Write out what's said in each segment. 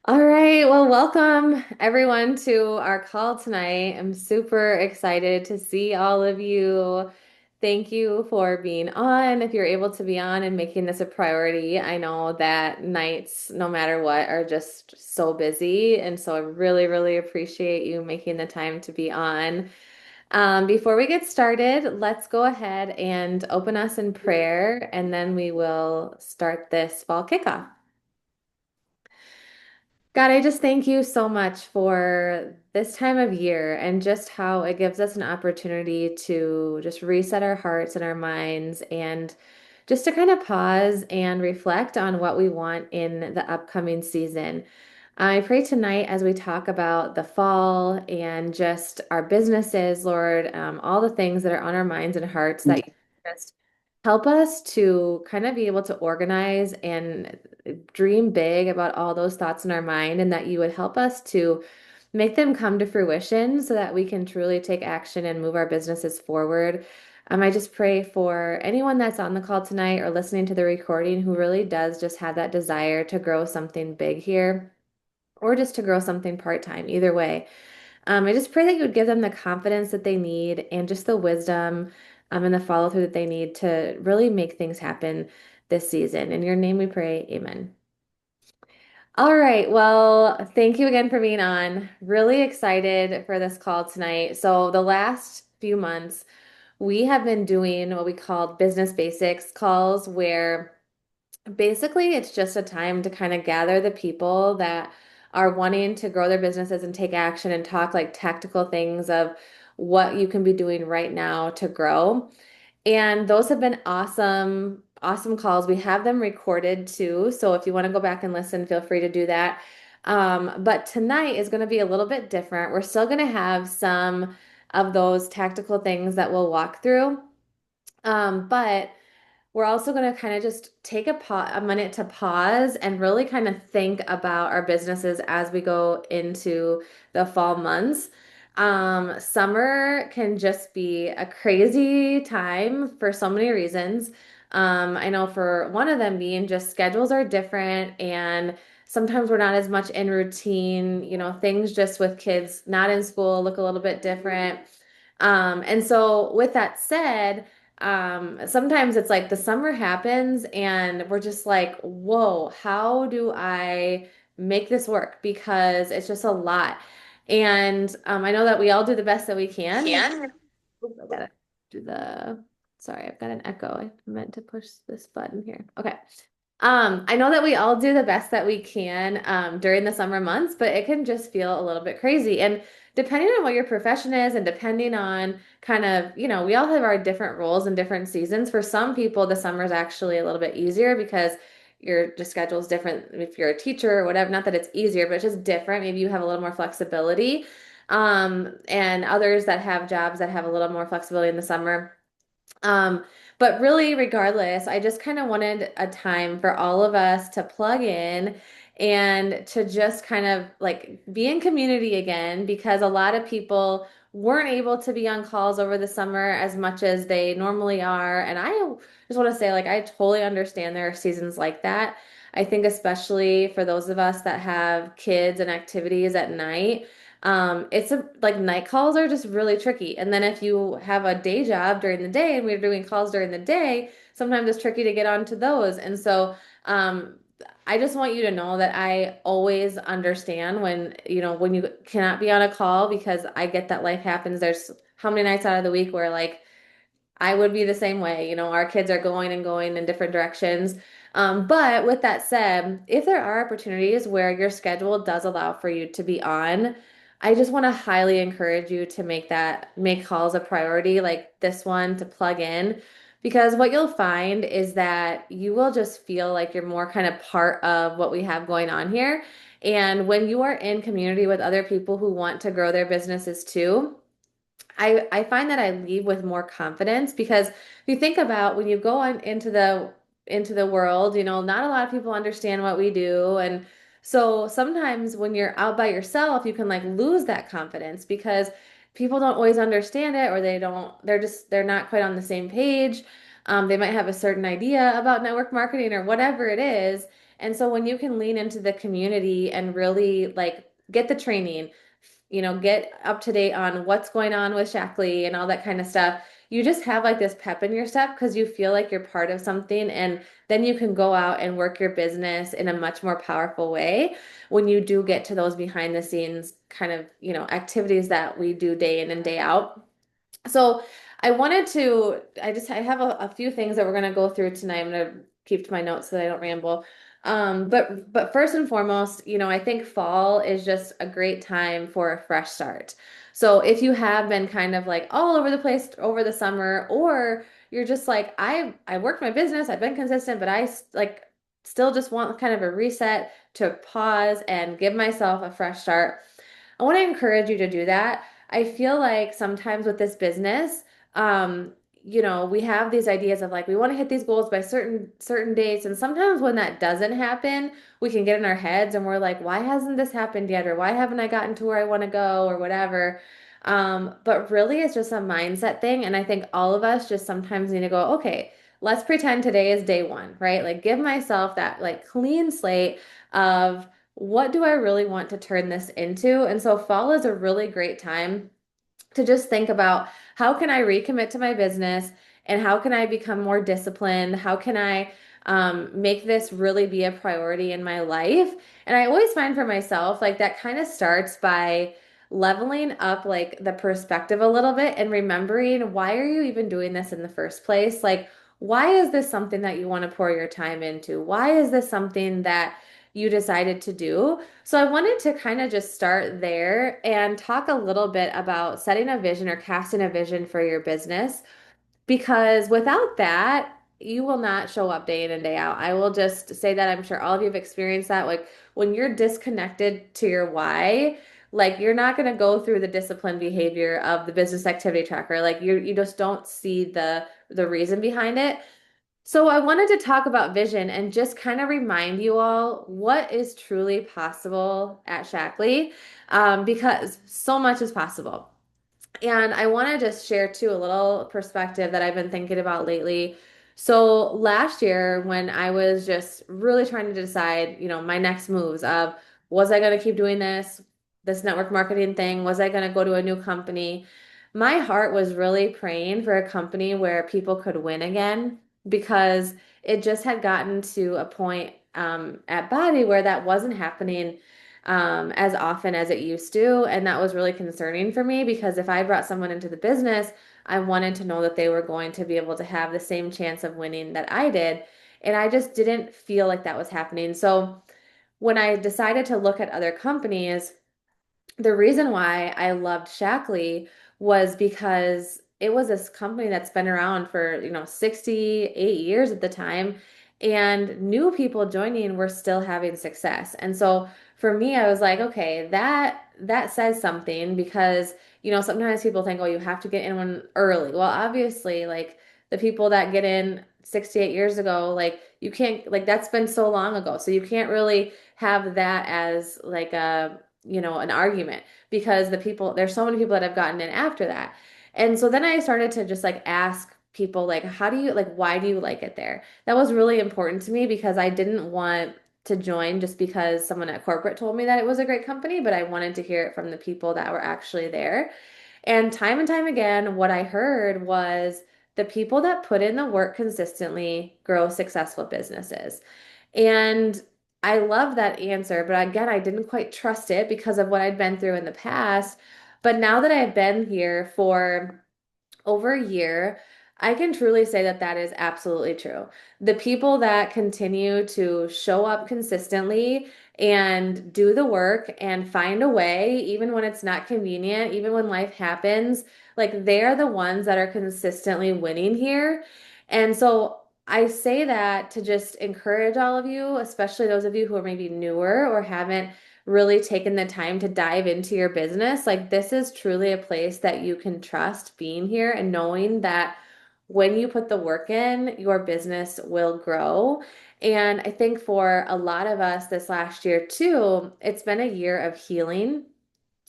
All right, well, welcome everyone to our call tonight. I'm super excited to see all of you. Thank you for being on. If you're able to be on and making this a priority, I know that nights, no matter what, are just so busy. And so I really, really appreciate you making the time to be on. Before we get started, let's go ahead and open us in prayer, and then we will start this fall kickoff. God, I just thank you so much for this time of year and just how it gives us an opportunity to just reset our hearts and our minds and just to kind of pause and reflect on what we want in the upcoming season. I pray tonight as we talk about the fall and just our businesses, Lord, all the things that are on our minds and hearts that you just help us to kind of be able to organize and dream big about all those thoughts in our mind, and that you would help us to make them come to fruition so that we can truly take action and move our businesses forward. I just pray for anyone that's on the call tonight or listening to the recording who really does just have that desire to grow something big here or just to grow something part-time, either way. I just pray that you would give them the confidence that they need and just the wisdom and the follow through that they need to really make things happen this season. In your name we pray, amen. All right. Well, thank you again for being on. Really excited for this call tonight. So, the last few months, we have been doing what we call business basics calls, where basically it's just a time to kind of gather the people that are wanting to grow their businesses and take action and talk like tactical things of what you can be doing right now to grow. And those have been awesome, awesome calls. We have them recorded too. So if you want to go back and listen, feel free to do that. But tonight is going to be a little bit different. We're still going to have some of those tactical things that we'll walk through. But we're also going to kind of just take a minute to pause and really kind of think about our businesses as we go into the fall months. Summer can just be a crazy time for so many reasons. I know for one of them being just schedules are different, and sometimes we're not as much in routine. Things just with kids not in school look a little bit different. And so with that said, sometimes it's like the summer happens and we're just like, whoa, how do I make this work? Because it's just a lot. And I know that we all do the best that we can. Can. Oops, I gotta do the, sorry, I've got an echo. I meant to push this button here. Okay. I know that we all do the best that we can during the summer months, but it can just feel a little bit crazy. And depending on what your profession is, and depending on kind of, we all have our different roles and different seasons. For some people, the summer is actually a little bit easier because your just schedule is different. If you're a teacher or whatever, not that it's easier, but it's just different. Maybe you have a little more flexibility. And others that have jobs that have a little more flexibility in the summer. Um, but really, regardless, I just kind of wanted a time for all of us to plug in and to just kind of like be in community again, because a lot of people weren't able to be on calls over the summer as much as they normally are. And I just want to say, like, I totally understand there are seasons like that. I think especially for those of us that have kids and activities at night. It's like night calls are just really tricky. And then if you have a day job during the day and we're doing calls during the day, sometimes it's tricky to get onto those. And so, um, I just want you to know that I always understand when you cannot be on a call, because I get that life happens. There's how many nights out of the week where like I would be the same way. Our kids are going and going in different directions. But with that said, if there are opportunities where your schedule does allow for you to be on, I just want to highly encourage you to make calls a priority, like this one, to plug in. Because what you'll find is that you will just feel like you're more kind of part of what we have going on here. And when you are in community with other people who want to grow their businesses too, I find that I leave with more confidence, because if you think about when you go on into the world, not a lot of people understand what we do. And so sometimes when you're out by yourself, you can like lose that confidence because people don't always understand it, or they're not quite on the same page. They might have a certain idea about network marketing or whatever it is. And so when you can lean into the community and really like get the training, get up to date on what's going on with Shaklee and all that kind of stuff, you just have like this pep in your step because you feel like you're part of something, and then you can go out and work your business in a much more powerful way when you do get to those behind the scenes kind of, activities that we do day in and day out. So I have a few things that we're going to go through tonight. I'm going to keep to my notes so that I don't ramble. But first and foremost, I think fall is just a great time for a fresh start. So if you have been kind of like all over the place over the summer, or you're just like, I worked my business, I've been consistent, but like still just want kind of a reset to pause and give myself a fresh start. I want to encourage you to do that. I feel like sometimes with this business, um, we have these ideas of like we want to hit these goals by certain dates, and sometimes when that doesn't happen, we can get in our heads and we're like, why hasn't this happened yet? Or why haven't I gotten to where I want to go or whatever? But really it's just a mindset thing, and I think all of us just sometimes need to go, okay, let's pretend today is day one, right? Like give myself that like clean slate of what do I really want to turn this into? And so fall is a really great time to just think about how can I recommit to my business, and how can I become more disciplined? How can I make this really be a priority in my life? And I always find for myself, like that kind of starts by leveling up like the perspective a little bit and remembering, why are you even doing this in the first place? Like, why is this something that you want to pour your time into? Why is this something that you decided to do? So I wanted to kind of just start there and talk a little bit about setting a vision or casting a vision for your business, because without that, you will not show up day in and day out. I will just say that I'm sure all of you have experienced that. Like when you're disconnected to your why, like you're not going to go through the disciplined behavior of the business activity tracker. Like you just don't see the reason behind it. So I wanted to talk about vision and just kind of remind you all what is truly possible at Shaklee, because so much is possible. And I want to just share too a little perspective that I've been thinking about lately. So last year, when I was just really trying to decide, my next moves of, was I going to keep doing this network marketing thing? Was I going to go to a new company? My heart was really praying for a company where people could win again, because it just had gotten to a point at Body where that wasn't happening as often as it used to. And that was really concerning for me, because if I brought someone into the business, I wanted to know that they were going to be able to have the same chance of winning that I did. And I just didn't feel like that was happening. So when I decided to look at other companies, the reason why I loved Shaklee was because it was this company that's been around for, 68 years at the time, and new people joining were still having success. And so for me, I was like, okay, that says something, because, sometimes people think, oh, you have to get in one early. Well, obviously, like the people that get in 68 years ago, like you can't, like that's been so long ago. So you can't really have that as like an argument, because there's so many people that have gotten in after that. And so then I started to just like ask people, like, how do you like, why do you like it there? That was really important to me, because I didn't want to join just because someone at corporate told me that it was a great company, but I wanted to hear it from the people that were actually there. And time again, what I heard was the people that put in the work consistently grow successful businesses. And I love that answer, but again, I didn't quite trust it because of what I'd been through in the past. But now that I've been here for over a year, I can truly say that that is absolutely true. The people that continue to show up consistently and do the work and find a way, even when it's not convenient, even when life happens, like they're the ones that are consistently winning here. And so I say that to just encourage all of you, especially those of you who are maybe newer or haven't really taken the time to dive into your business. Like this is truly a place that you can trust being here, and knowing that when you put the work in, your business will grow. And I think for a lot of us this last year too, it's been a year of healing.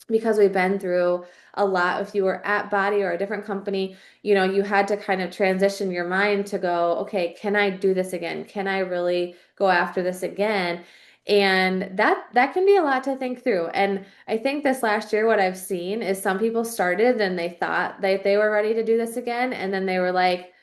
because we've been through a lot. If you were at Body or a different company, you had to kind of transition your mind to go, okay, can I do this again? Can I really go after this again? And that can be a lot to think through. And I think this last year, what I've seen is some people started and they thought that they were ready to do this again, and then they were like,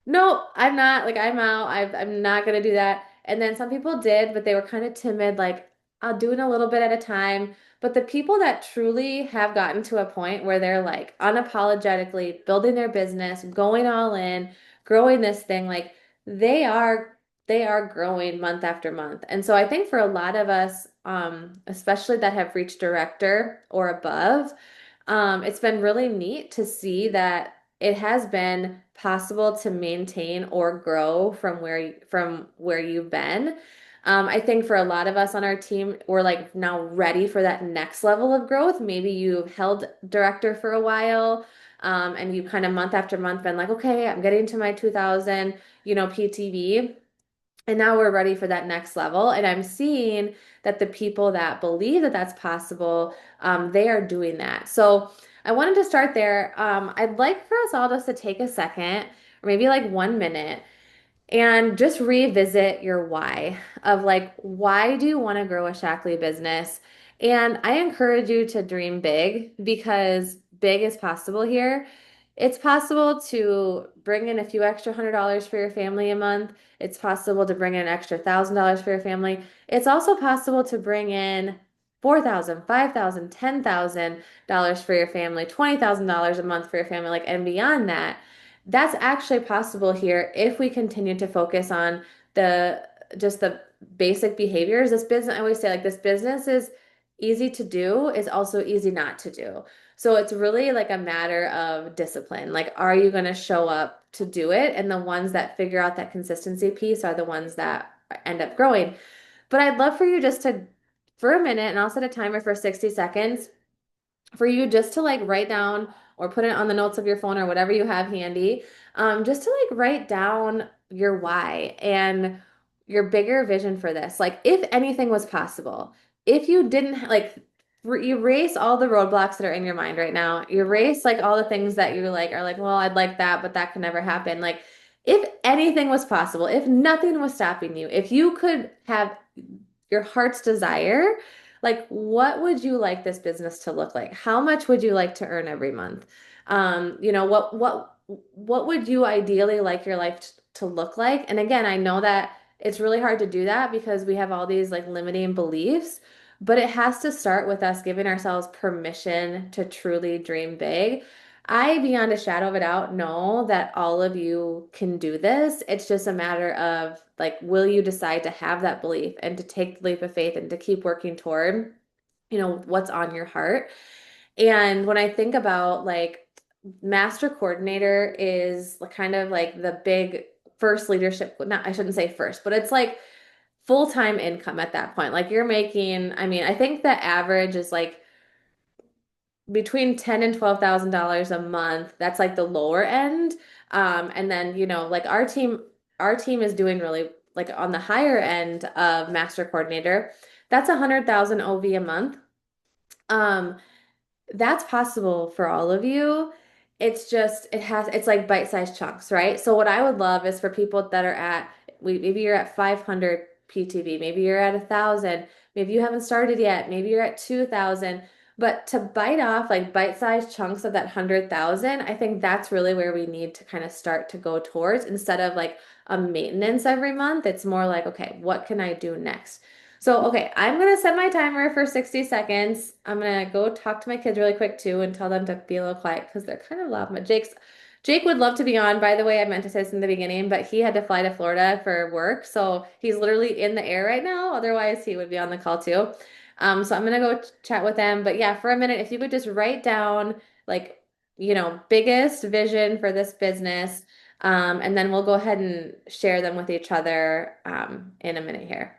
no, I'm not. Like, I'm out. I'm not gonna do that. And then some people did, but they were kind of timid, like, I'll do it a little bit at a time. But the people that truly have gotten to a point where they're like unapologetically building their business, going all in, growing this thing, like they are they are growing month after month. And so I think for a lot of us, especially that have reached director or above, it's been really neat to see that it has been possible to maintain or grow from where you've been. I think for a lot of us on our team, we're like now ready for that next level of growth. Maybe you've held director for a while, and you kind of month after month been like, okay, I'm getting to my 2000, PTV. And now we're ready for that next level. And I'm seeing that the people that believe that that's possible, they are doing that. So I wanted to start there. I'd like for us all just to take a second, or maybe like 1 minute, and just revisit your why of like, why do you want to grow a Shaklee business? And I encourage you to dream big because big is possible here. It's possible to bring in a few extra $100 for your family a month. It's possible to bring in an extra $1,000 for your family. It's also possible to bring in 4,000, 5,000, $10,000 for your family, $20,000 a month for your family, like, and beyond that. That's actually possible here if we continue to focus on the just the basic behaviors. This business, I always say, like, this business is easy to do, is also easy not to do. So it's really like a matter of discipline. Like, are you going to show up to do it? And the ones that figure out that consistency piece are the ones that end up growing. But I'd love for you just to, for a minute, and I'll set a timer for 60 seconds for you just to like write down or put it on the notes of your phone or whatever you have handy, just to like write down your why and your bigger vision for this. Like, if anything was possible, if you didn't like erase all the roadblocks that are in your mind right now, erase like all the things that you like are like, well, I'd like that, but that could never happen. Like, if anything was possible, if nothing was stopping you, if you could have your heart's desire, like, what would you like this business to look like? How much would you like to earn every month? What would you ideally like your life to look like? And again, I know that it's really hard to do that because we have all these like limiting beliefs, but it has to start with us giving ourselves permission to truly dream big. I, beyond a shadow of a doubt, know that all of you can do this. It's just a matter of like, will you decide to have that belief and to take the leap of faith and to keep working toward, what's on your heart. And when I think about like master coordinator is kind of like the big first leadership, not, I shouldn't say first, but it's like full-time income at that point. Like, you're making, I mean, I think the average is like between ten and $12,000 a month. That's like the lower end. And then, like our team is doing really like on the higher end of master coordinator. That's 100,000 OV a month. Um, that's possible for all of you. It's just, it's like bite-sized chunks, right? So what I would love is for people that are maybe you're at 500 PTV, maybe you're at 1,000, maybe you haven't started yet, maybe you're at 2,000, but to bite off like bite-sized chunks of that 100,000, I think that's really where we need to kind of start to go towards instead of like a maintenance every month. It's more like, okay, what can I do next? So, okay, I'm gonna set my timer for 60 seconds. I'm gonna go talk to my kids really quick too and tell them to be a little quiet because they're kind of loud. But Jake would love to be on, by the way. I meant to say this in the beginning, but he had to fly to Florida for work. So he's literally in the air right now. Otherwise, he would be on the call too. So I'm gonna go chat with them. But yeah, for a minute, if you could just write down like, biggest vision for this business. And then we'll go ahead and share them with each other in a minute here.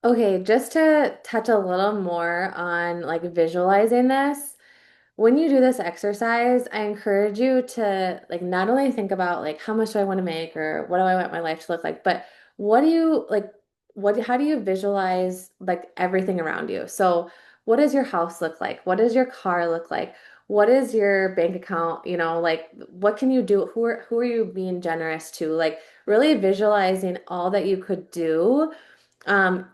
Okay, just to touch a little more on like visualizing this. When you do this exercise, I encourage you to like not only think about like how much do I want to make or what do I want my life to look like, but what do you like how do you visualize like everything around you? So, what does your house look like? What does your car look like? What is your bank account, like what can you do? Who are you being generous to? Like really visualizing all that you could do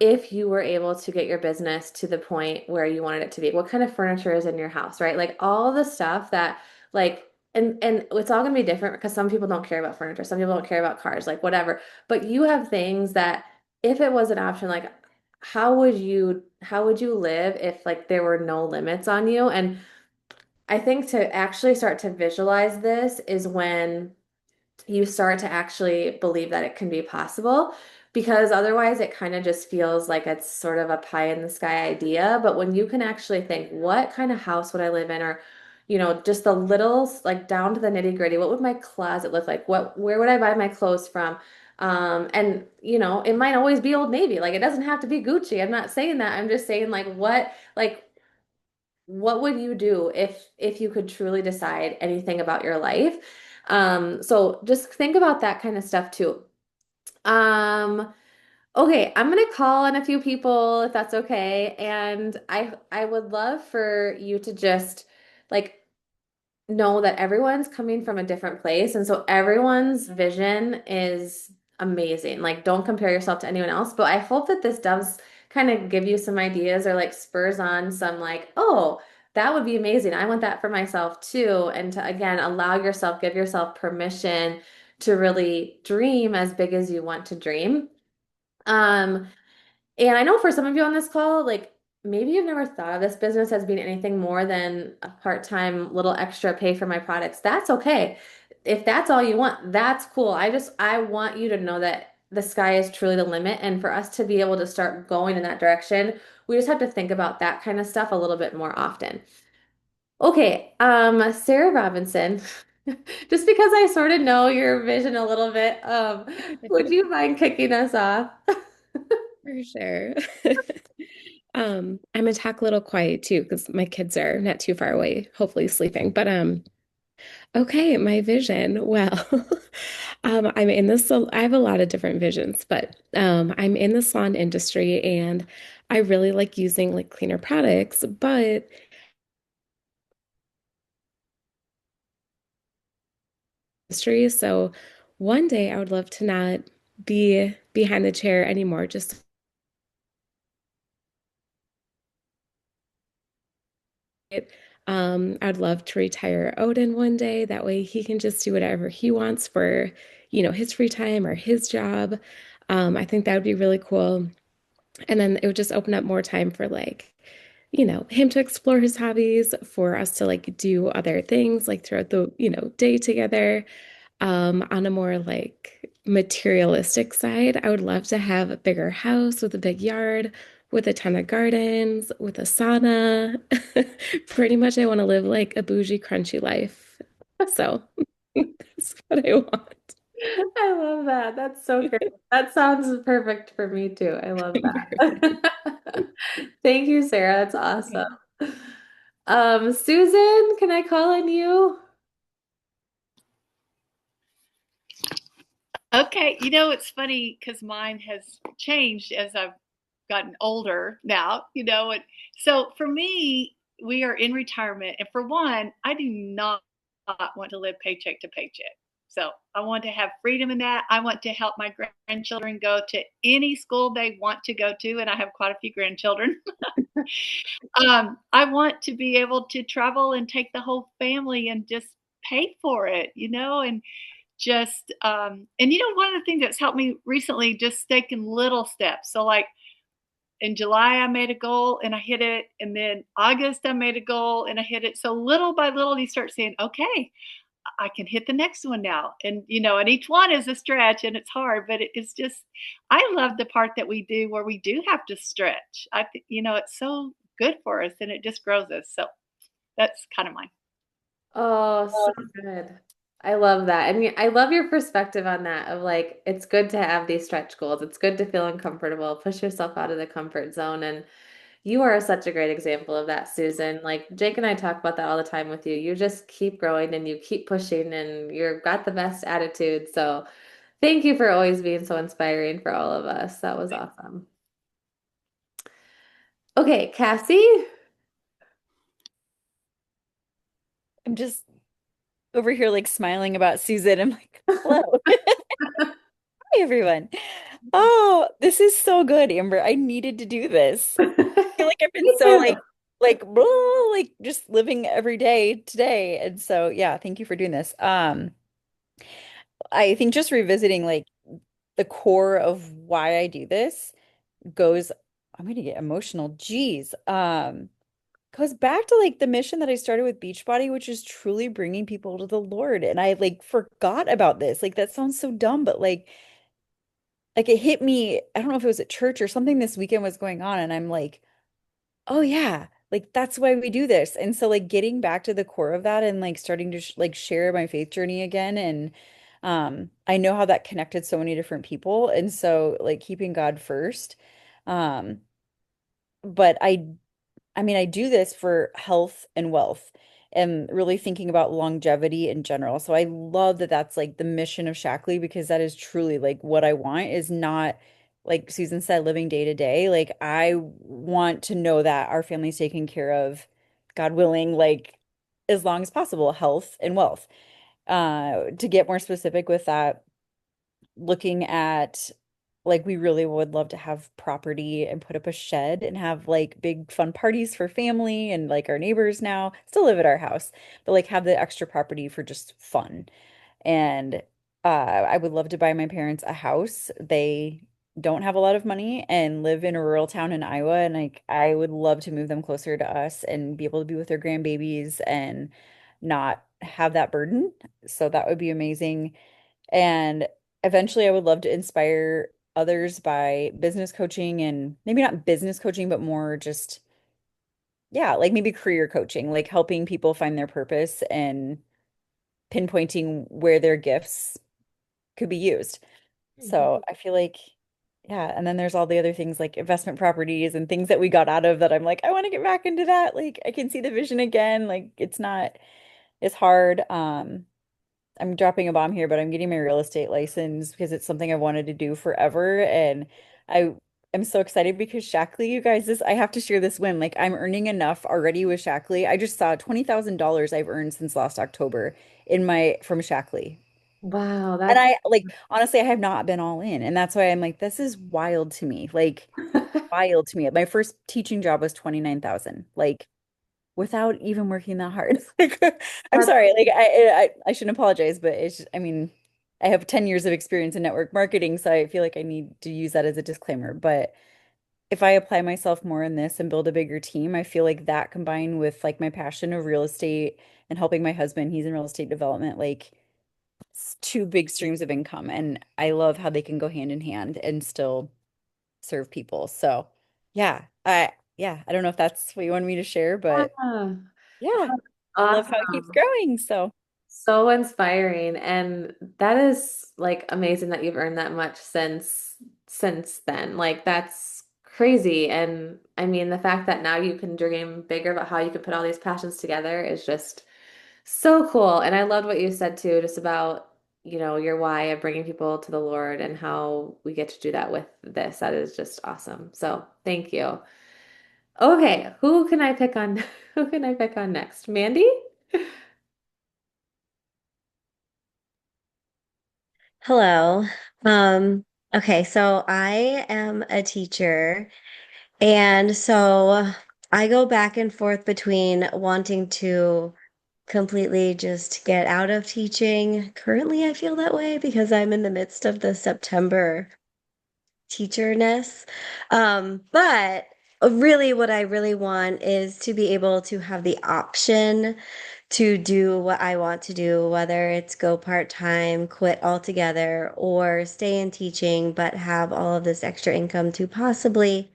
if you were able to get your business to the point where you wanted it to be. What kind of furniture is in your house, right? Like all the stuff that like and it's all gonna be different because some people don't care about furniture, some people don't care about cars, like whatever. But you have things that if it was an option, like how would you live if like there were no limits on you? And I think to actually start to visualize this is when you start to actually believe that it can be possible because otherwise it kind of just feels like it's sort of a pie in the sky idea. But when you can actually think, what kind of house would I live in? Or, just the little, like down to the nitty gritty, what would my closet look like? Where would I buy my clothes from? And it might always be Old Navy. Like it doesn't have to be Gucci. I'm not saying that. I'm just saying what would you do if you could truly decide anything about your life? So just think about that kind of stuff too. Um, okay, I'm gonna call on a few people if that's okay, and I would love for you to just like know that everyone's coming from a different place. And so everyone's vision is amazing. Like, don't compare yourself to anyone else. But I hope that this does kind of give you some ideas or like spurs on some, like, oh, that would be amazing. I want that for myself too. And to, again, give yourself permission to really dream as big as you want to dream. Um, and I know for some of you on this call, like maybe you've never thought of this business as being anything more than a part-time little extra pay for my products. That's okay. If that's all you want, that's cool. I want you to know that the sky is truly the limit. And for us to be able to start going in that direction, we just have to think about that kind of stuff a little bit more often. Okay, Sarah Robinson, just because I sort of know your vision a little bit, would you mind kicking us off? For sure. I'm gonna talk a little quiet too, because my kids are not too far away, hopefully sleeping. But okay, my vision. Well, I'm in this, I have a lot of different visions, but I'm in the salon industry and I really like using like cleaner products, but industry. So one day I would love to not be behind the chair anymore, just I'd love to retire Odin one day. That way he can just do whatever he wants for, his free time or his job. I think that would be really cool. And then it would just open up more time for like, him to explore his hobbies, for us to like do other things like throughout the, day together. On a more like materialistic side, I would love to have a bigger house with a big yard, with a ton of gardens, with a sauna. Pretty much, I want to live like a bougie, crunchy life. So that's what I want. I love that. That's so great. That sounds perfect for me too. I love Perfect. that. Thank you, Sarah. That's awesome. Yeah. Susan, can I call on you? Okay, it's funny because mine has changed as I've gotten older now, and so for me, we are in retirement. And for one, I do not want to live paycheck to paycheck. So I want to have freedom in that. I want to help my grandchildren go to any school they want to go to, and I have quite a few grandchildren. I want to be able to travel and take the whole family and just pay for it, and just and one of the things that's helped me recently, just taking little steps. So like in July I made a goal and I hit it, and then August I made a goal and I hit it. So little by little you start saying, okay, I can hit the next one now. And and each one is a stretch and it's hard, but it's just, I love the part that we do where we do have to stretch. I think it's so good for us and it just grows us. So that's kind of mine. Oh, so good. I love that. And I love your perspective on that of like, it's good to have these stretch goals. It's good to feel uncomfortable, push yourself out of the comfort zone. And you are such a great example of that, Susan. Like Jake and I talk about that all the time with you. You just keep growing and you keep pushing and you've got the best attitude. So thank you for always being so inspiring for all of us. That was awesome. Okay, Cassie. I'm just over here like smiling about Susan. I'm like, hello. Hi, everyone. Oh, this is so good, Amber. I needed to do this. I feel like I've been Me so too. like, blah, like just living every day today. And so, yeah, thank you for doing this. I think just revisiting like the core of why I do this goes, I'm gonna get emotional. Geez. Goes back to like the mission that I started with Beachbody, which is truly bringing people to the Lord. And I like forgot about this. Like that sounds so dumb, but like it hit me. I don't know if it was at church or something this weekend was going on, and I'm like, oh yeah, like that's why we do this. And so like getting back to the core of that and like starting to sh like share my faith journey again. And I know how that connected so many different people. And so like keeping God first. Um, but I mean, I do this for health and wealth and really thinking about longevity in general. So I love that that's like the mission of Shaklee because that is truly like what I want is not like Susan said, living day to day. Like I want to know that our family's taken care of, God willing, like as long as possible, health and wealth. To get more specific with that, looking at like we really would love to have property and put up a shed and have like big fun parties for family and like our neighbors now still live at our house, but like have the extra property for just fun. And I would love to buy my parents a house. They don't have a lot of money and live in a rural town in Iowa, and like I would love to move them closer to us and be able to be with their grandbabies and not have that burden. So that would be amazing. And eventually, I would love to inspire others by business coaching and maybe not business coaching, but more just, yeah, like maybe career coaching, like helping people find their purpose and pinpointing where their gifts could be used. Mhm. So I feel like, yeah. And then there's all the other things like investment properties and things that we got out of that I'm like, I want to get back into that. Like I can see the vision again. Like it's not, it's hard. I'm dropping a bomb here, but I'm getting my real estate license because it's something I've wanted to do forever. And I am so excited because Shaklee, you guys, this I have to share this win. Like I'm earning enough already with Shaklee. I just saw $20,000 I've earned since last October in my from Shaklee. Wow, And that's I like honestly, I have not been all in. And that's why I'm like, this is wild to me. Like wild to me. My first teaching job was 29,000. Like without even working that hard. Like, I'm that's sorry, like I shouldn't apologize, but it's just, I mean, I have 10 years of experience in network marketing, so I feel like I need to use that as a disclaimer. But if I apply myself more in this and build a bigger team, I feel like that combined with like my passion of real estate and helping my husband, he's in real estate development, like it's two big streams of income. And I love how they can go hand in hand and still serve people. So yeah, I don't know if that's what you wanted me to share, but yeah. yeah, I love how it keeps Awesome. growing. So, So inspiring. And that is like amazing that you've earned that much since then. Like that's crazy. And I mean, the fact that now you can dream bigger about how you can put all these passions together is just so cool. And I loved what you said too, just about, your why of bringing people to the Lord and how we get to do that with this. That is just awesome. So thank you. Okay, who can I pick on? Who can I pick on next? Mandy? Hello. Um, okay, so I am a teacher, and so I go back and forth between wanting to completely just get out of teaching. Currently, I feel that way because I'm in the midst of the September teacherness. But really, what I really want is to be able to have the option to do what I want to do, whether it's go part-time, quit altogether, or stay in teaching, but have all of this extra income to possibly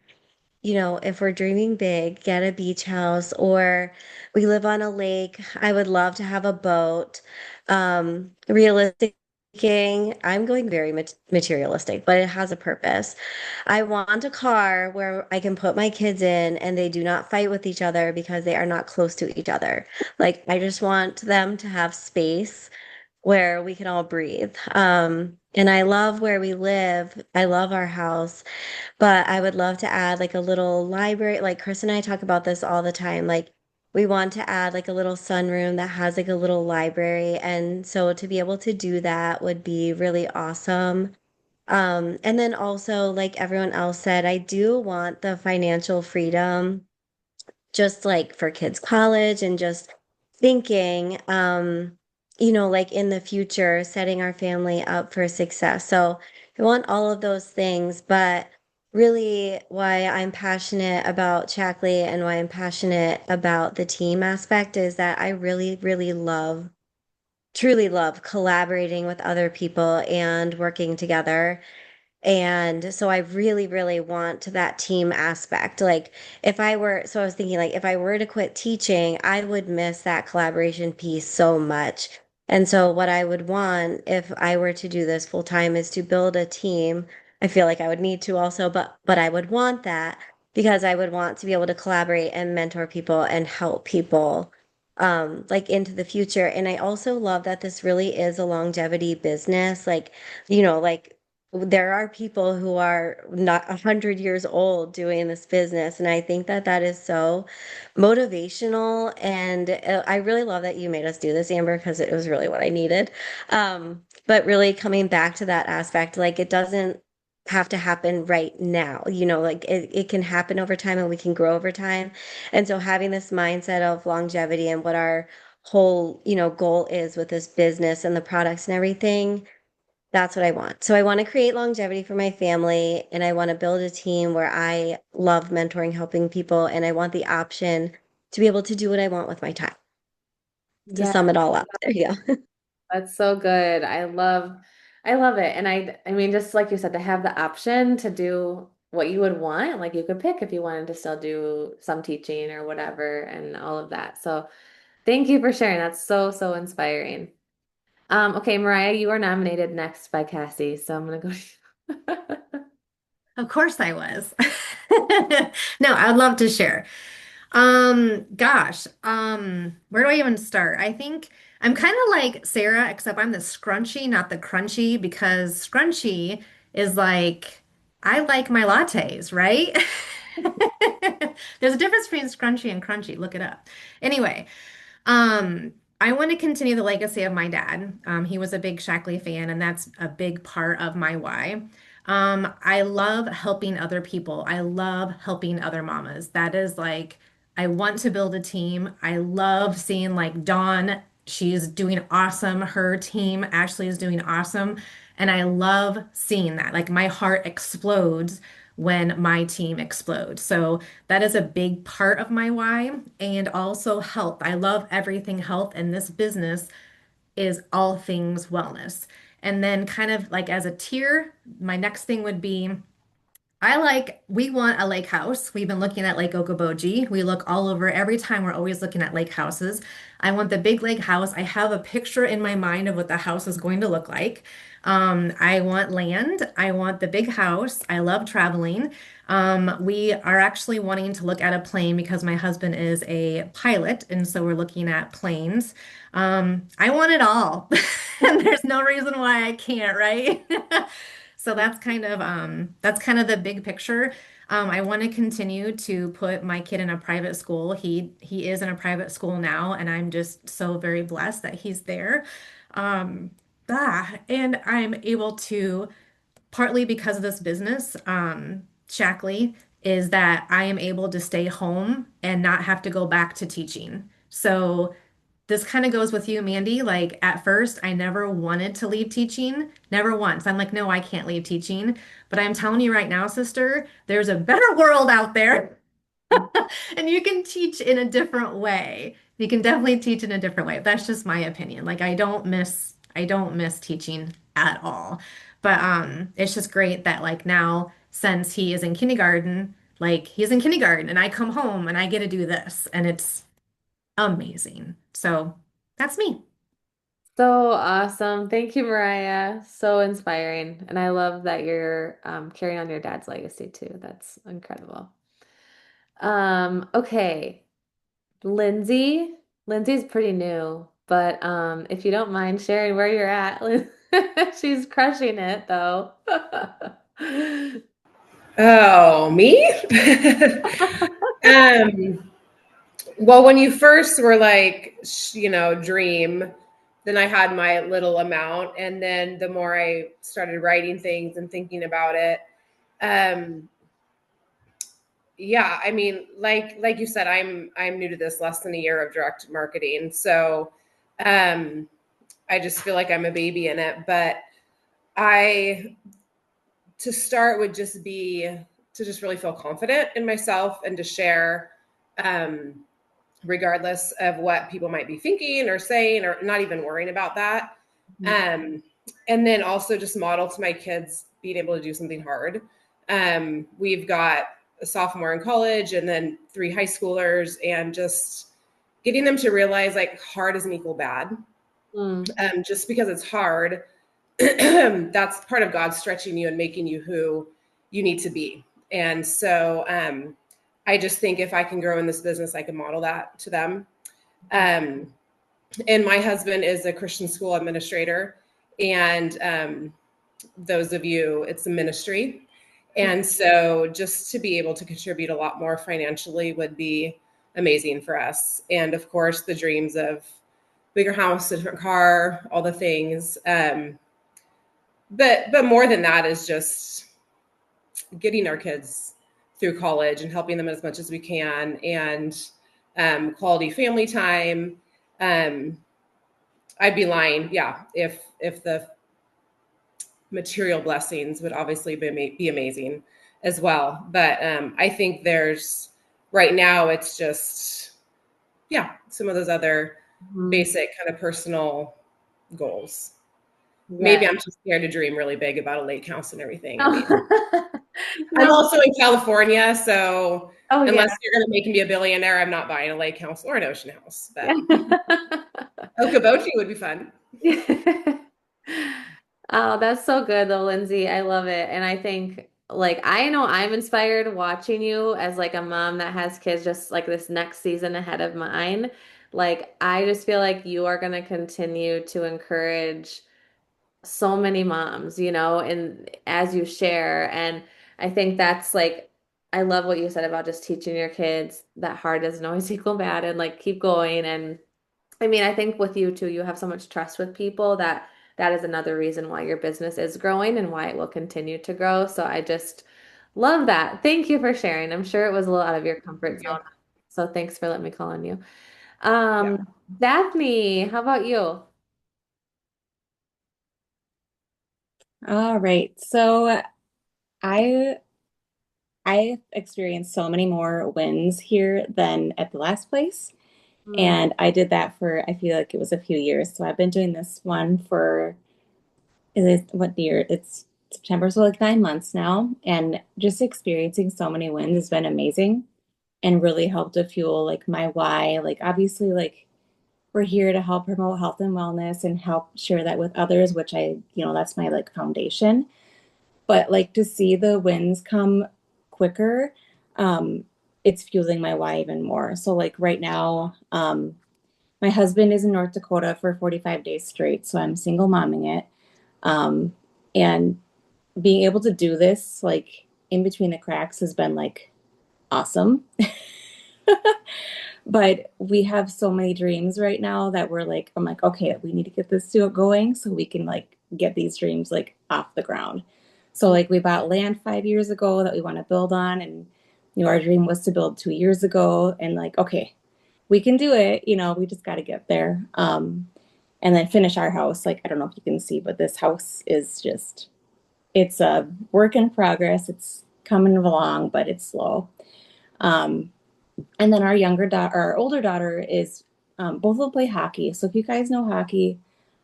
if we're dreaming big, get a beach house or we live on a lake. I would love to have a boat. Realistic speaking, I'm going very materialistic, but it has a purpose. I want a car where I can put my kids in and they do not fight with each other because they are not close to each other. Like, I just want them to have space where we can all breathe. And I love where we live. I love our house, but I would love to add like a little library. Like Chris and I talk about this all the time. Like we want to add like a little sunroom that has like a little library. And so to be able to do that would be really awesome. And then also, like everyone else said, I do want the financial freedom just like for kids' college and just thinking, like in the future, setting our family up for success. So I want all of those things, but really why I'm passionate about Shaklee and why I'm passionate about the team aspect is that I really, really love, truly love collaborating with other people and working together. And so I really, really want that team aspect. Like so I was thinking like if I were to quit teaching, I would miss that collaboration piece so much. And so what I would want if I were to do this full time is to build a team. I feel like I would need to also, but I would want that because I would want to be able to collaborate and mentor people and help people like into the future. And I also love that this really is a longevity business. Like there are people who are not 100 years old doing this business, and I think that that is so motivational. And I really love that you made us do this, Amber, because it was really what I needed. But really coming back to that aspect, like it doesn't have to happen right now, like it can happen over time and we can grow over time. And so having this mindset of longevity and what our whole, goal is with this business and the products and everything, that's what I want. So I want to create longevity for my family and I want to build a team where I love mentoring, helping people, and I want the option to be able to do what I want with my time. To Yeah, sum it all up. There you go. that's so good. I love it. And I mean, just like you said, to have the option to do what you would want, like you could pick if you wanted to still do some teaching or whatever and all of that. So thank you for sharing. That's so, so inspiring. Okay, Mariah, you are nominated next by Cassie, so I'm gonna go to Of course I was. No, I'd love to share. Where do I even start? I think I'm kind of like Sarah, except I'm the scrunchy, not the crunchy, because scrunchy is like I like my lattes, right? There's a difference between scrunchy and crunchy. Look it up. Anyway, I want to continue the legacy of my dad. He was a big Shaklee fan, and that's a big part of my why. I love helping other people. I love helping other mamas. That is like, I want to build a team. I love seeing like Dawn, she's doing awesome. Her team, Ashley, is doing awesome. And I love seeing that. Like, my heart explodes when my team explodes. So that is a big part of my why. And also health. I love everything health, and this business is all things wellness. And then, kind of like as a tier, my next thing would be we want a lake house. We've been looking at Lake Okoboji. We look all over every time. We're always looking at lake houses. I want the big lake house. I have a picture in my mind of what the house is going to look like. I want land. I want the big house. I love traveling. We are actually wanting to look at a plane because my husband is a pilot, and so we're looking at planes. I want it all, and there's no reason why I can't, right? So that's kind of the big picture. I want to continue to put my kid in a private school. He is in a private school now, and I'm just so very blessed that he's there. Um, and I'm able to, partly because of this business, Shackley, is that I am able to stay home and not have to go back to teaching. So this kind of goes with you, Mandy. Like, at first, I never wanted to leave teaching, never once. I'm like, no, I can't leave teaching. But I'm telling you right now, sister, there's a better world out there, and you can teach in a different way. You can definitely teach in a different way. That's just my opinion. Like, I don't miss teaching at all. But it's just great that like now, since he is in kindergarten, Like he's in kindergarten and I come home and I get to do this and it's amazing. So that's me. So awesome. Thank you, Mariah. So inspiring. And I love that you're carrying on your dad's legacy too. That's incredible. Okay. Lindsay. Lindsay's pretty new, but if you don't mind sharing where you're at, she's crushing it though. Oh, me? um, well, when you first were like, dream, then I had my little amount. And then the more I started writing things and thinking about it, um, yeah, I mean, like you said, I'm new to this, less than a year of direct marketing. So um I just feel like I'm a baby in it. But I to start would just be to just really feel confident in myself and to share, um, regardless of what people might be thinking or saying, or not even worrying about that. Um, and then also just model to my kids being able to do something hard. We've got a sophomore in college and then 3 high schoolers, and just getting them to realize like hard doesn't equal bad. Mm, Just because it's hard, that's part of God stretching you and making you who you need to be. And so I just think if I can grow in this business, I can model that to them. Um, and my husband is a Christian school administrator. And those of you, it's a ministry. And so just to be able to contribute a lot more financially would be amazing for us. And of course, the dreams of bigger house, a different car, all the things. But more than that is just getting our kids through college and helping them as much as we can, and quality family time. Um, I'd be lying, yeah, if the material blessings would obviously be amazing as well. But I think there's right now it's just yeah some of those other mhm. basic kind of personal goals. Maybe Yeah. I'm too scared to dream really big about a lake house and everything. I mean, No. I'm No. also in California, so Oh yeah. unless you're going to make me a billionaire, I'm not buying a lake house or an ocean house. But Okoboji would be fun. Oh, that's so good though, Lindsay. I love it. And I think like I know I'm inspired watching you as like a mom that has kids just like this next season ahead of mine. Like I just feel like you are going to continue to encourage so many moms, and as you share. And I think that's like I love what you said about just teaching your kids that hard doesn't always equal bad and like keep going. And I mean, I think with you too, you have so much trust with people that that is another reason why your business is growing and why it will continue to grow. So I just love that. Thank you for sharing. I'm sure it was a little out of your comfort Thank you. zone. So thanks for letting me call on you. Yeah. Daphne, how about you? All right. So I I experienced so many more wins here than at the last place. Mm, And I did that for I feel like it was a few years. So I've been doing this one for is it what year? It's September, so like 9 months now. And just experiencing so many wins has been amazing and really helped to fuel like my why. Like obviously like we're here to help promote health and wellness and help share that with others, which that's my like foundation. But like to see the wins come quicker, um, it's fueling my why even more. So like right now, my husband is in North Dakota for 45 days straight, so I'm single momming it. Um, and being able to do this like in between the cracks has been like awesome. But we have so many dreams right now that I'm like, okay, we need to get this deal going so we can like get these dreams like off the ground. So like we bought land 5 years ago that we want to build on, and our dream was to build 2 years ago, and like, okay, we can do it. We just got to get there. And then finish our house. Like I don't know if you can see, but this house is just it's a work in progress. It's coming along, but it's slow. Um, and then our older daughter is both will play hockey. So if you guys know hockey,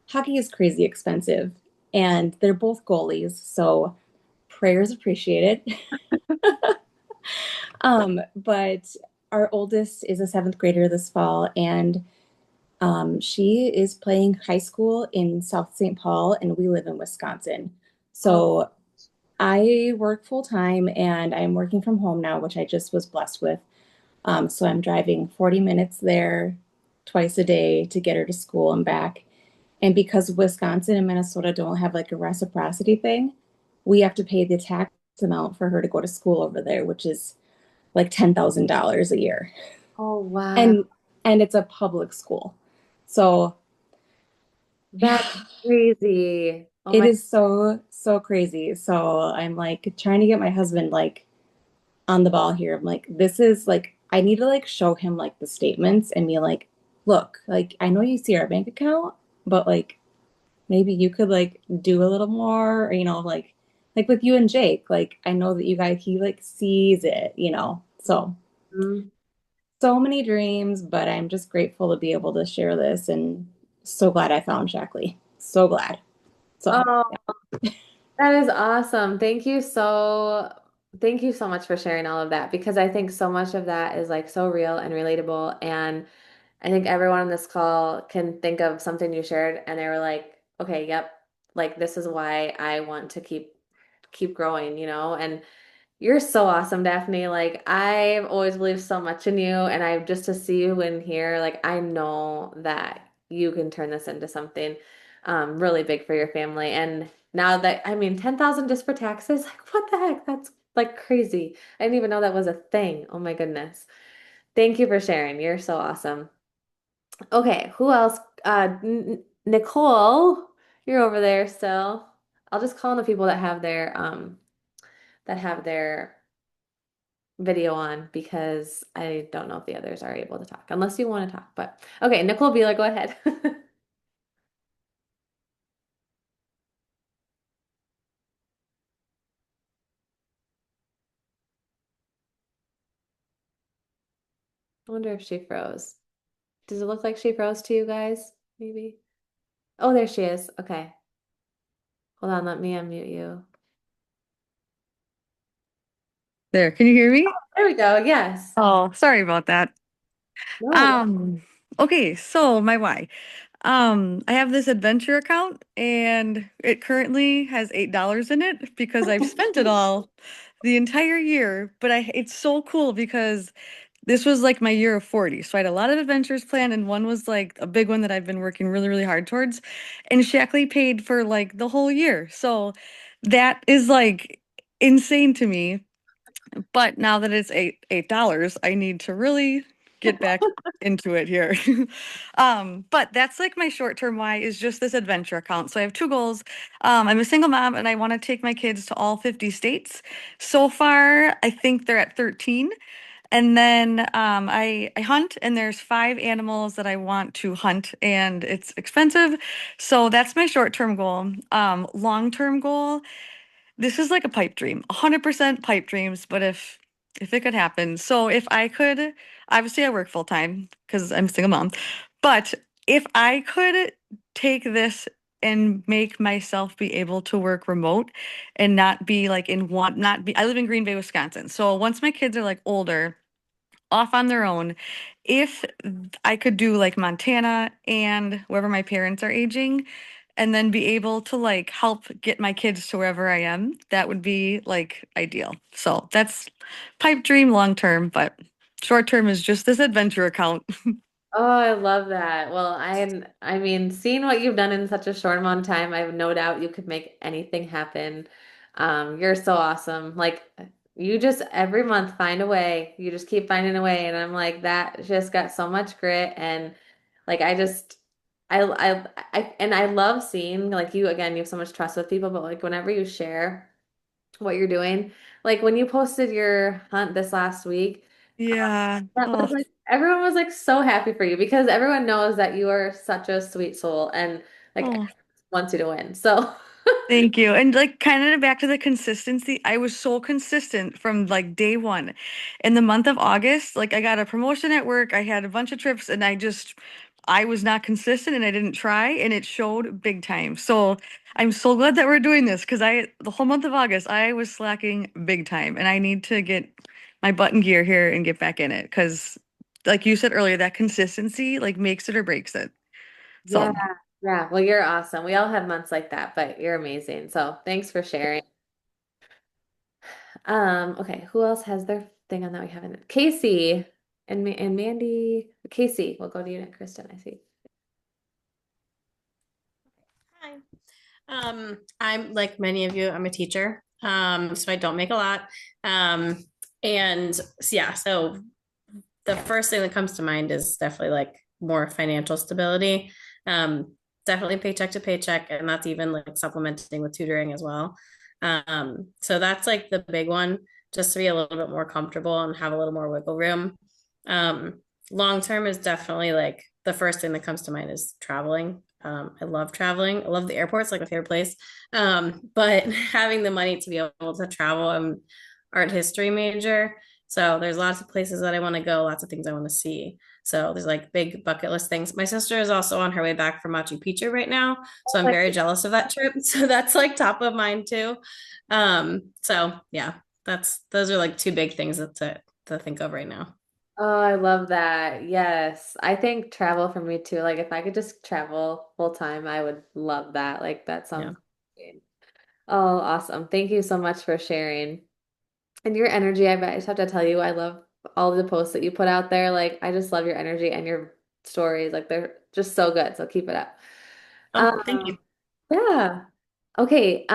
hockey is crazy expensive, and they're both goalies. So prayers appreciated. But our oldest is a seventh grader this fall, and she is playing high school in South St. Paul, and we live in Wisconsin. Oh, So I work full time and I'm working from home now, which I just was blessed with. So I'm driving 40 minutes there twice a day to get her to school and back. And because Wisconsin and Minnesota don't have like a reciprocity thing, we have to pay the tax amount for her to go to school over there, which is like $10,000 a year. oh wow. And and it's a public school. So That's yeah, crazy. Oh it my, is so crazy. So I'm like trying to get my husband like on the ball here. I'm like, this is like, I need to like show him like the statements and be like, look, like, I know you see our bank account, but like, maybe you could like do a little more, or, like with you and Jake, like, I know that you guys, he like sees it, so Mhm. so many dreams, but I'm just grateful to be able to share this and so glad I found Shaklee. So glad. So, Oh, that is awesome. Thank you so much for sharing all of that because I think so much of that is like so real and relatable. And I think everyone on this call can think of something you shared and they were like, okay, yep, like this is why I want to keep growing, And you're so awesome, Daphne. Like I've always believed so much in you, and I just to see you in here, like I know that you can turn this into something really big for your family. And now that I mean 10,000 just for taxes, like what the heck? That's like crazy. I didn't even know that was a thing. Oh my goodness. Thank you for sharing. You're so awesome. Okay, who else? Nicole, you're over there still. I'll just call on the people that have their video on because I don't know if the others are able to talk, unless you want to talk. But okay, Nicole Beeler, go ahead. I wonder if she froze. Does it look like she froze to you guys? Maybe. Oh, there she is. Okay. Hold on, let me unmute you. There, can you hear me? There we go. Yes. Oh, sorry about that. No. Um, okay, so my why. I have this adventure account and it currently has $8 in it because I've spent it all the entire year. But it's so cool because this was like my year of 40. So I had a lot of adventures planned, and one was like a big one that I've been working really, really hard towards. And Shackley paid for like the whole year. So that is like insane to me. But now that it's $8, I need to really get back into it here. But that's like my short-term why is just this adventure account. So I have two goals. I'm a single mom and I want to take my kids to all 50 states. So far, I think they're at 13. And then I hunt, and there's 5 animals that I want to hunt, and it's expensive. So that's my short-term goal. Long-term goal, this is like a pipe dream, 100% pipe dreams, but if it could happen. So if I could, obviously I work full time because I'm a single mom, but if I could take this and make myself be able to work remote and not be like in one, not be, I live in Green Bay, Wisconsin. So once my kids are like older, off on their own, if I could do like Montana and wherever my parents are aging, and then be able to like help get my kids to wherever I am, that would be like ideal. So that's pipe dream long term, but short term is just this adventure account. Oh, I love that. Well, I mean, seeing what you've done in such a short amount of time, I have no doubt you could make anything happen. You're so awesome. Like you just every month find a way. You just keep finding a way, and I'm like that just got so much grit and like I just and I love seeing like you again, you have so much trust with people, but like whenever you share what you're doing, like when you posted your hunt this last week. Yeah. That Oh, was like everyone was like so happy for you because everyone knows that you are such a sweet soul and like oh. everyone wants you to win. So Thank you. And like kind of back to the consistency, I was so consistent from like day one. In the month of August, like I got a promotion at work, I had a bunch of trips, and I was not consistent and I didn't try, and it showed big time. So I'm so glad that we're doing this because the whole month of August, I was slacking big time and I need to get my button gear here and get back in it. Because, like you said earlier, that consistency like makes it or breaks it. Yeah. So, Yeah. Well, you're awesome. We all have months like that, but you're amazing. So thanks for sharing. Okay, who else has their thing on that we haven't? Casey and Mandy. Casey, we'll go to you and Kristen, I see. Hi. I'm like many of you, I'm a teacher. So I don't make a lot. Um, and yeah, so the first thing that comes to mind is definitely like more financial stability. Um, Definitely paycheck to paycheck, and that's even like supplementing with tutoring as well. So that's like the big one, just to be a little bit more comfortable and have a little more wiggle room. Long term is definitely like the first thing that comes to mind is traveling. I love traveling. I love the airports, like my favorite place. But having the money to be able to travel, I'm an art history major. So there's lots of places that I want to go, lots of things I want to see. So there's like big bucket list things. My sister is also on her way back from Machu Picchu right now. So I'm very jealous of that trip. So that's like top of mind too. So yeah, those are like two big things to think of right now. Oh, I love that. Yes. I think travel for me too. Like if I could just travel full time, I would love that. Like that Yeah. sounds great. Oh, awesome. Thank you so much for sharing. And your energy, I just have to tell you, I love all the posts that you put out there. Like I just love your energy and your stories. Like they're just so good. So keep it up. Oh, thank you. Yeah. Okay.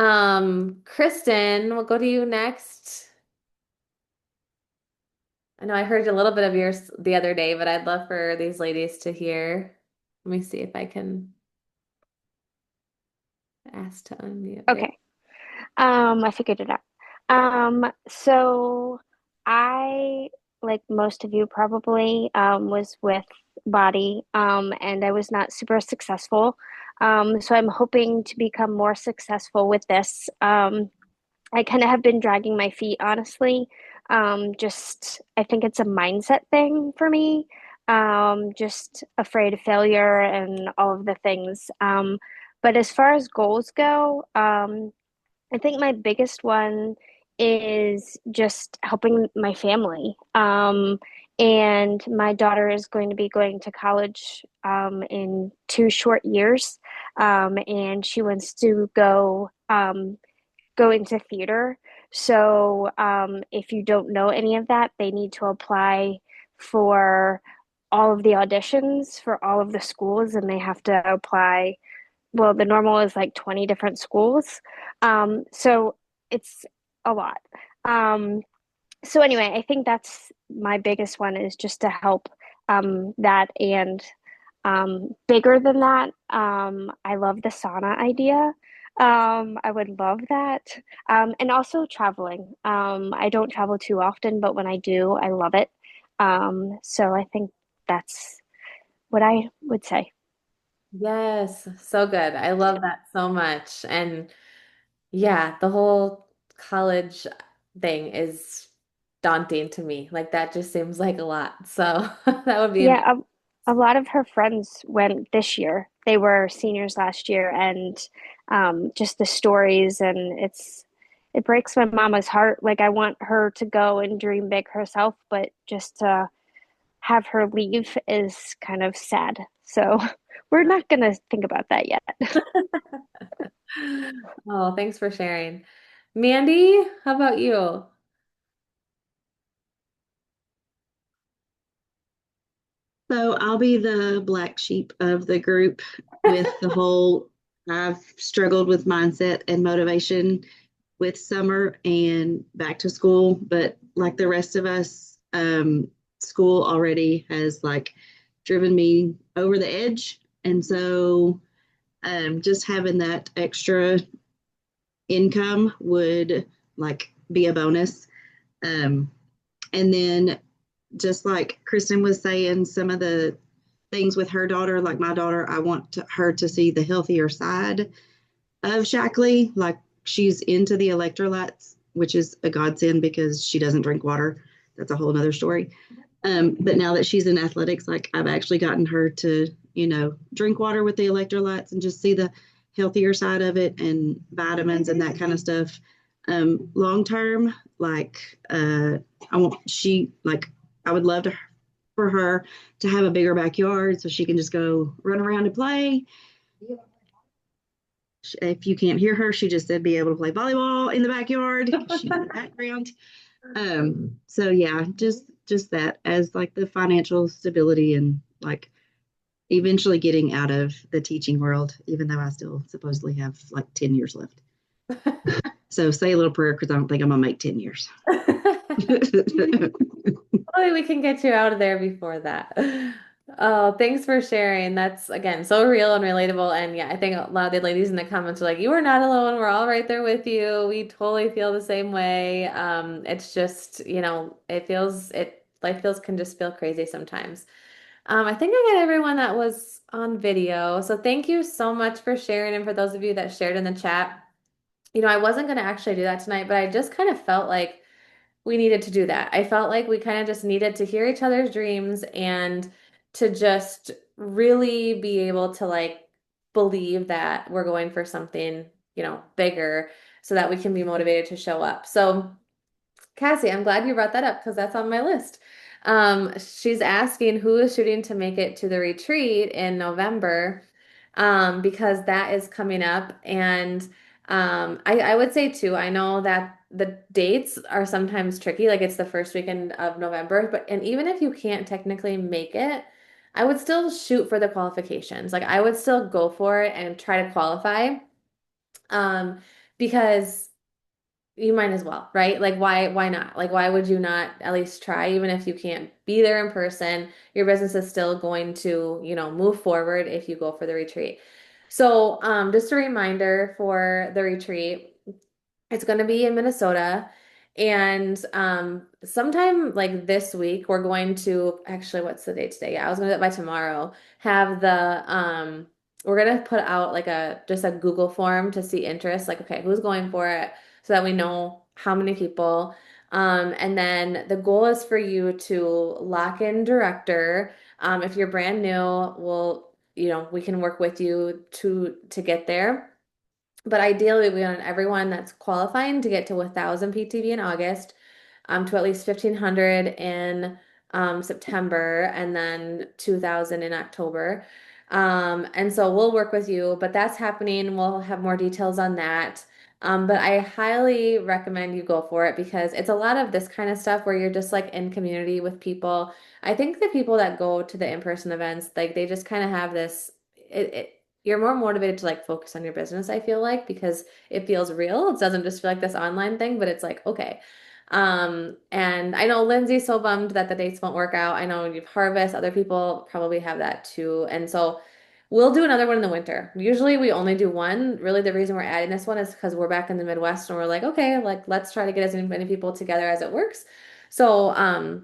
Kristen, we'll go to you next. I know I heard a little bit of yours the other day, but I'd love for these ladies to hear. Let me see if I can ask to unmute. There. Okay. I figured it out. So I, like most of you probably, was with Body, and I was not super successful. So I'm hoping to become more successful with this. I kind of have been dragging my feet, honestly. Just, I think it's a mindset thing for me. Just afraid of failure and all of the things. But as far as goals go, I think my biggest one is just helping my family. And my daughter is going to be going to college in 2 short years, and she wants to go into theater. So if you don't know any of that, they need to apply for all of the auditions for all of the schools, and they have to apply. Well, the normal is like 20 different schools. So it's a lot. Um, so anyway, I think that's my biggest one is just to help that. And bigger than that, I love the sauna idea. I would love that. And also traveling. I don't travel too often, but when I do, I love it. So I think that's what I would say. Yes, so good. I love that so much. And yeah, the whole college thing is daunting to me. Like that just seems like a lot. So that would be amazing. Yeah, a lot of her friends went this year. They were seniors last year, and just the stories, and it breaks my mama's heart. Like I want her to go and dream big herself, but just to have her leave is kind of sad. So we're not gonna think about that yet. Oh, thanks for sharing. Mandy, how about you? So I'll be the black sheep of the group with the whole I've struggled with mindset and motivation with summer and back to school, but like the rest of us, school already has like driven me over the edge. And so just having that extra income would like be a bonus. Um, and then just like Kristen was saying, some of the things with her daughter, like my daughter, I want her to see the healthier side of Shaklee. Like she's into the electrolytes, which is a godsend because she doesn't drink water. That's a whole other story. But now that she's in athletics, like I've actually gotten her to, drink water with the electrolytes and just see the healthier side of it and vitamins and that kind of stuff. Long term, like I want she like I would love to for her to have a bigger backyard so she can just go run around and play. If you can't hear her, she just said be able to play volleyball in the backyard. She's in the background. So yeah, just that as like the financial stability and like eventually getting out of the teaching world, even though I still supposedly have like 10 years left. So say a little prayer because I don't think I'm gonna make 10 years. Hopefully we can get you out of there before that. Oh, thanks for sharing. That's again so real and relatable. And yeah, I think a lot of the ladies in the comments are like, you are not alone. We're all right there with you. We totally feel the same way. It's just, life feels can just feel crazy sometimes. I think I got everyone that was on video. So thank you so much for sharing. And for those of you that shared in the chat, I wasn't going to actually do that tonight, but I just kind of felt like we needed to do that. I felt like we kind of just needed to hear each other's dreams and to just really be able to like believe that we're going for something, bigger so that we can be motivated to show up. So Cassie, I'm glad you brought that up because that's on my list. She's asking who is shooting to make it to the retreat in November, because that is coming up. And I would say too, I know that the dates are sometimes tricky, like it's the first weekend of November, and even if you can't technically make it, I would still shoot for the qualifications. Like I would still go for it and try to qualify. Um, because you might as well, right? Like why not? Like why would you not at least try even if you can't be there in person? Your business is still going to, move forward if you go for the retreat. So, just a reminder for the retreat, it's going to be in Minnesota. And sometime like this week, we're going to actually, what's the date today? Yeah, I was going to do it by tomorrow. Have we're going to put out like just a Google form to see interest, like, okay, who's going for it so that we know how many people. And then the goal is for you to lock in director. If you're brand new, we can work with you to get there. But ideally, we want everyone that's qualifying to get to 1,000 PTV in August, to at least 1,500 in September, and then 2,000 in October. And so we'll work with you, but that's happening. We'll have more details on that. But I highly recommend you go for it because it's a lot of this kind of stuff where you're just like in community with people. I think the people that go to the in-person events, like they just kind of have this, you're more motivated to like focus on your business, I feel like, because it feels real. It doesn't just feel like this online thing, but it's like, okay. And I know Lindsay's so bummed that the dates won't work out. I know you've harvest, other people probably have that too. And so we'll do another one in the winter. Usually we only do one. Really, the reason we're adding this one is because we're back in the Midwest and we're like, okay, like let's try to get as many people together as it works. So,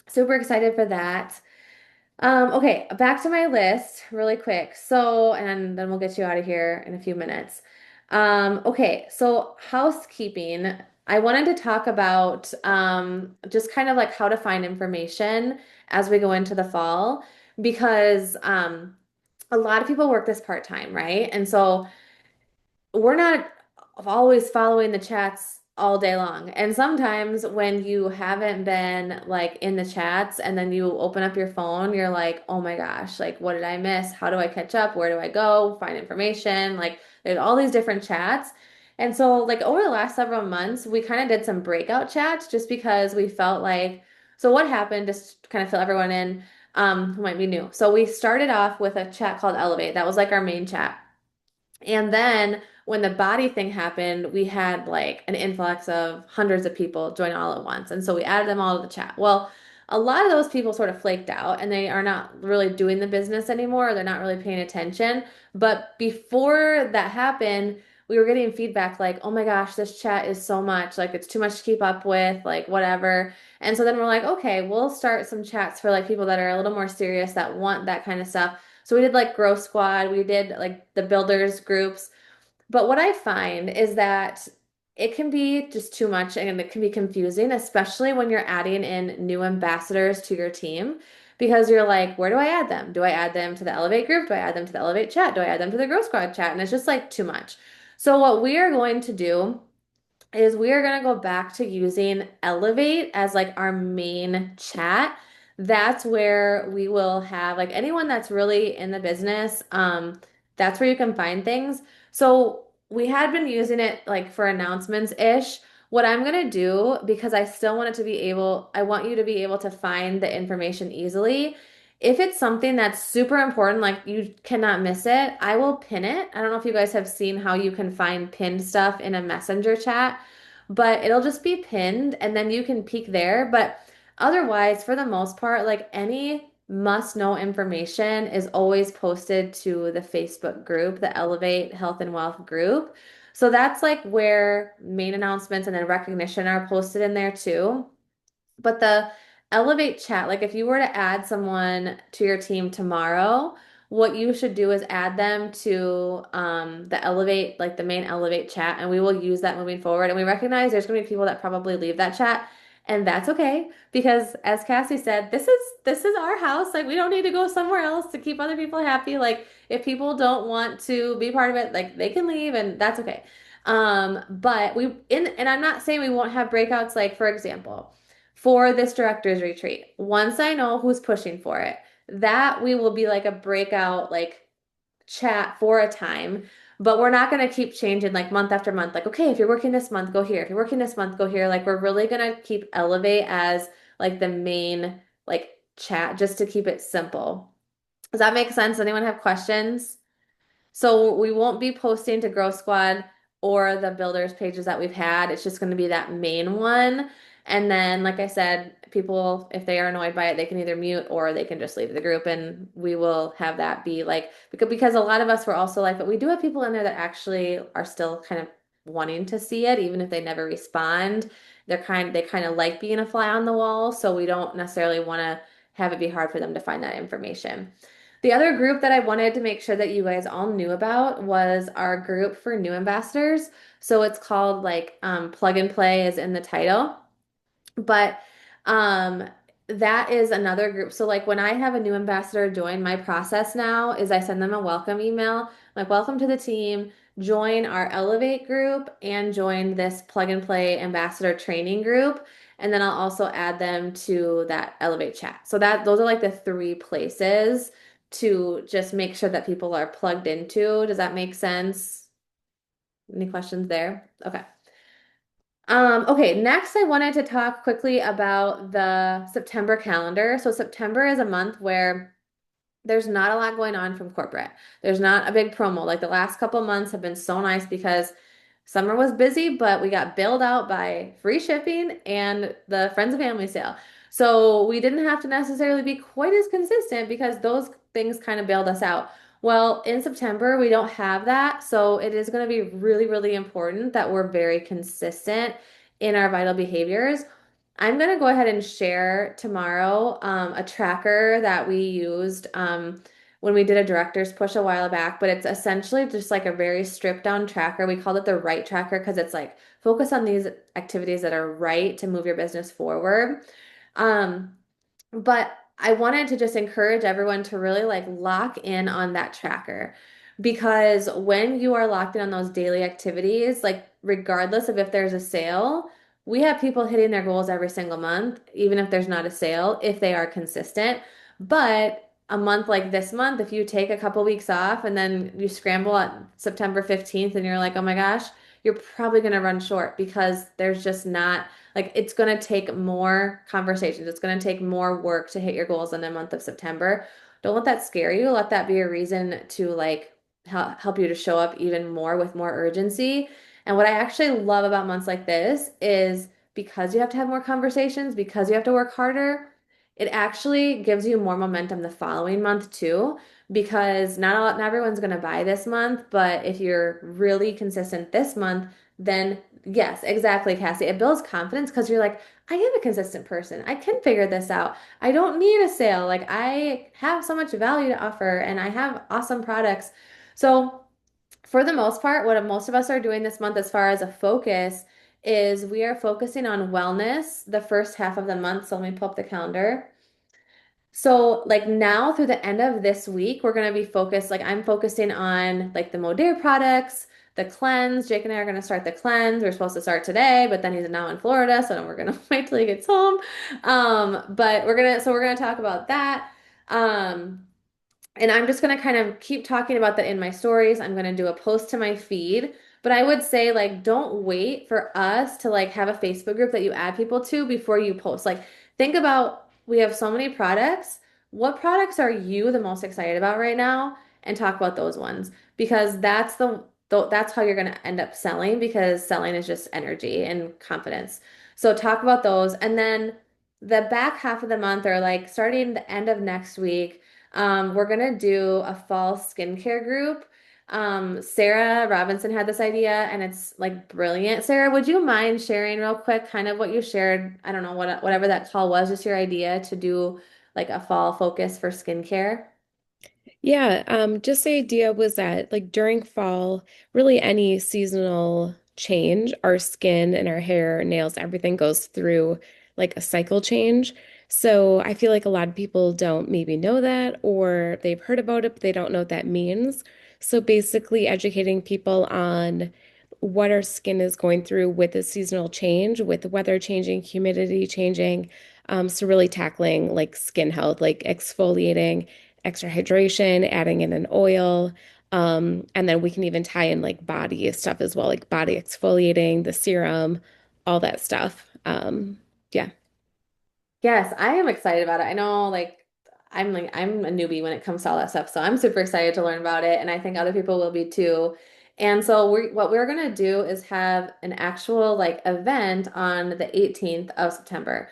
super excited for that. Okay, back to my list really quick. So, and then we'll get you out of here in a few minutes. Okay, so housekeeping. I wanted to talk about just kind of like how to find information as we go into the fall because a lot of people work this part-time, right? And so we're not always following the chats all day long. And sometimes when you haven't been like in the chats and then you open up your phone, you're like, oh my gosh, like what did I miss? How do I catch up? Where do I go? Find information? Like there's all these different chats. And so like over the last several months, we kind of did some breakout chats just because we felt like, so what happened, just to kind of fill everyone in, who might be new. So we started off with a chat called Elevate. That was like our main chat. And then when the body thing happened, we had like an influx of hundreds of people join all at once. And so we added them all to the chat. Well, a lot of those people sort of flaked out and they are not really doing the business anymore. They're not really paying attention. But before that happened, we were getting feedback like, oh my gosh, this chat is so much, like it's too much to keep up with, like whatever. And so then we're like, okay, we'll start some chats for like people that are a little more serious that want that kind of stuff. So we did like Growth Squad, we did like the builders groups. But what I find is that it can be just too much and it can be confusing, especially when you're adding in new ambassadors to your team because you're like, where do I add them? Do I add them to the Elevate group? Do I add them to the Elevate chat? Do I add them to the Growth Squad chat? And it's just like too much. So what we are going to do is we are going to go back to using Elevate as like our main chat. That's where we will have like anyone that's really in the business, that's where you can find things. So we had been using it like for announcements ish. What I'm going to do, because I still want it to be able, I want you to be able to find the information easily. If it's something that's super important, like you cannot miss it, I will pin it. I don't know if you guys have seen how you can find pinned stuff in a messenger chat, but it'll just be pinned and then you can peek there. But otherwise, for the most part, like any must know information is always posted to the Facebook group, the Elevate Health and Wealth group. So that's like where main announcements and then recognition are posted in there too. But the Elevate chat, like if you were to add someone to your team tomorrow, what you should do is add them to the Elevate, like the main Elevate chat, and we will use that moving forward. And we recognize there's going to be people that probably leave that chat, and that's okay because as Cassie said, this is our house. Like we don't need to go somewhere else to keep other people happy. Like if people don't want to be part of it, like they can leave, and that's okay. But and I'm not saying we won't have breakouts, like for example for this director's retreat. Once I know who's pushing for it, that we will be like a breakout, like chat for a time. But we're not going to keep changing like month after month. Like, okay, if you're working this month, go here. If you're working this month, go here. Like, we're really going to keep Elevate as like the main like chat just to keep it simple. Does that make sense? Anyone have questions? So we won't be posting to Growth Squad or the builders pages that we've had. It's just going to be that main one. And then, like I said, people, if they are annoyed by it, they can either mute or they can just leave the group. And we will have that be like, because a lot of us were also like, but we do have people in there that actually are still kind of wanting to see it, even if they never respond. They kind of like being a fly on the wall. So we don't necessarily want to have it be hard for them to find that information. The other group that I wanted to make sure that you guys all knew about was our group for new ambassadors. So it's called like Plug and Play is in the title. But um that is another group. So like when I have a new ambassador join, my process now is I send them a welcome email, like welcome to the team, join our Elevate group and join this Plug and Play ambassador training group. And then I'll also add them to that Elevate chat. So that those are like the three places to just make sure that people are plugged into. Does that make sense? Any questions there? Okay. Okay, next I wanted to talk quickly about the September calendar. So September is a month where there's not a lot going on from corporate. There's not a big promo. Like the last couple months have been so nice because summer was busy, but we got bailed out by free shipping and the friends and family sale. So we didn't have to necessarily be quite as consistent because those things kind of bailed us out. Well, in September, we don't have that. So it is going to be really, really important that we're very consistent in our vital behaviors. I'm going to go ahead and share tomorrow a tracker that we used when we did a director's push a while back, but it's essentially just like a very stripped down tracker. We called it the right tracker because it's like focus on these activities that are right to move your business forward. Um, but I wanted to just encourage everyone to really like lock in on that tracker because when you are locked in on those daily activities, like regardless of if there's a sale, we have people hitting their goals every single month, even if there's not a sale, if they are consistent. But a month like this month, if you take a couple weeks off and then you scramble on September 15th and you're like, oh my gosh, you're probably going to run short because there's just not like it's going to take more conversations. It's going to take more work to hit your goals in the month of September. Don't let that scare you. Let that be a reason to like help you to show up even more with more urgency. And what I actually love about months like this is because you have to have more conversations, because you have to work harder, it actually gives you more momentum the following month too. Because not everyone's going to buy this month, but if you're really consistent this month, then yes, exactly, Cassie. It builds confidence because you're like, I am a consistent person. I can figure this out. I don't need a sale. Like, I have so much value to offer and I have awesome products. So, for the most part, what most of us are doing this month as far as a focus is we are focusing on wellness the first half of the month. So, let me pull up the calendar. So, like now through the end of this week, we're going to be focused, like I'm focusing on like the Modere products, the cleanse. Jake and I are going to start the cleanse. We're supposed to start today, but then he's now in Florida, so then we're going to wait till he gets home. But we're gonna talk about that. Um, and I'm just gonna kind of keep talking about that in my stories. I'm gonna do a post to my feed. But I would say, like, don't wait for us to like have a Facebook group that you add people to before you post. Like, think about we have so many products. What products are you the most excited about right now? And talk about those ones because that's how you're gonna end up selling because selling is just energy and confidence. So talk about those, and then the back half of the month or like starting the end of next week. We're gonna do a fall skincare group. Sarah Robinson had this idea and it's like brilliant. Sarah, would you mind sharing real quick kind of what you shared? I don't know whatever that call was, just your idea to do like a fall focus for skincare. Yeah, just the idea was that like during fall, really any seasonal change, our skin and our hair, nails, everything goes through like a cycle change. So I feel like a lot of people don't maybe know that or they've heard about it, but they don't know what that means. So basically educating people on what our skin is going through with the seasonal change, with the weather changing, humidity changing. So really tackling like skin health, like exfoliating extra hydration, adding in an oil. And then we can even tie in like body stuff as well, like body exfoliating, the serum, all that stuff. Yeah. Yes, I am excited about it. I know I'm a newbie when it comes to all that stuff, so I'm super excited to learn about it, and I think other people will be too. And so what we're gonna do is have an actual like event on the 18th of September.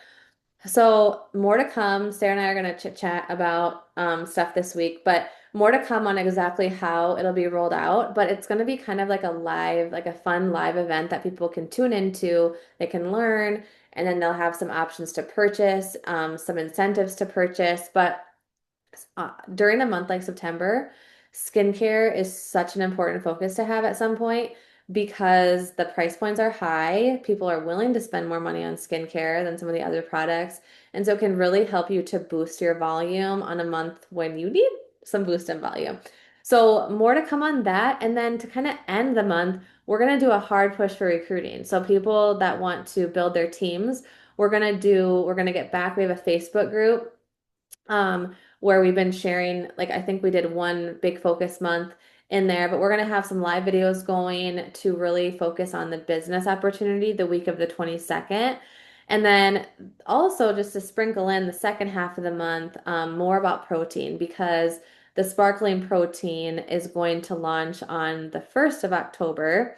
So more to come. Sarah and I are gonna chit chat about stuff this week, but more to come on exactly how it'll be rolled out. But it's gonna be kind of like a live, like a fun live event that people can tune into, they can learn, and then they'll have some options to purchase, some incentives to purchase. But during a month like September, skincare is such an important focus to have at some point because the price points are high. People are willing to spend more money on skincare than some of the other products. And so it can really help you to boost your volume on a month when you need some boost in volume. So more to come on that. And then to kind of end the month, we're going to do a hard push for recruiting. So people that want to build their teams, we're going to get back. We have a Facebook group where we've been sharing, like I think we did one big focus month in there, but we're going to have some live videos going to really focus on the business opportunity the week of the 22nd. And then also just to sprinkle in the second half of the month, more about protein because the sparkling protein is going to launch on the 1st of October.